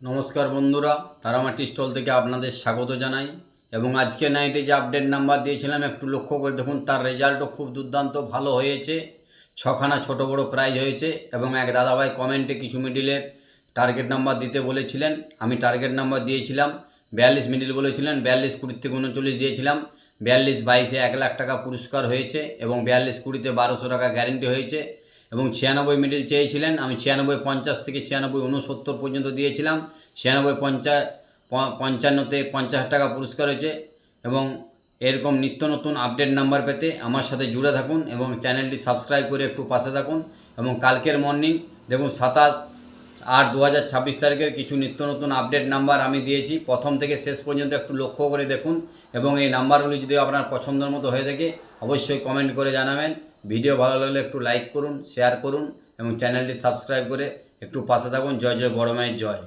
নমস্কার বন্ধুরা, তারামাটি স্টল থেকে আপনাদের স্বাগত জানাই। এবং আজকে নাইটে যে আপডেট নাম্বার দিয়েছিলাম একটু লক্ষ্য করে দেখুন, তার রেজাল্টও খুব দুর্দান্ত ভালো হয়েছে। ছখানা ছোট বড় প্রাইজ হয়েছে এবং এক দাদাভাই কমেন্টে কিছু মিডিলের টার্গেট নাম্বার দিতে বলেছিলেন। আমি টার্গেট নাম্বার দিয়েছিলাম 42 মিডিল বলেছিলেন, 42 20 থেকে 39 দিয়েছিলাম। 42 22-এ 1 লাখ টাকা পুরস্কার হয়েছে এবং 42 20-তে 1200 টাকা গ্যারেন্টি হয়েছে। এবং 96 মিডিল চেয়েছিলেন, আমি 96 50 থেকে 96 69 পর্যন্ত দিয়েছিলাম। 96 55-তে 50 টাকা পুরস্কার হয়েছে। এবং এরকম নিত্য নতুন আপডেট নাম্বার পেতে আমার সাথে জুড়ে থাকুন এবং চ্যানেলটি সাবস্ক্রাইব করে একটু পাশে থাকুন। এবং কালকের মর্নিং দেখুন 27/8/2026 তারিখের কিছু নিত্য নতুন আপডেট নাম্বার আমি দিয়েছি। প্রথম থেকে শেষ পর্যন্ত একটু লক্ষ্য করে দেখুন এবং এই নাম্বারগুলি যদি আপনার পছন্দের মতো হয়ে থাকে অবশ্যই কমেন্ট করে জানাবেন। ভিডিও ভালো লাগলে একটু লাইক করুন, শেয়ার করুন এবং চ্যানেলটি সাবস্ক্রাইব করে একটু পাশে থাকুন। জয় জয় বড় মায়ের জয়।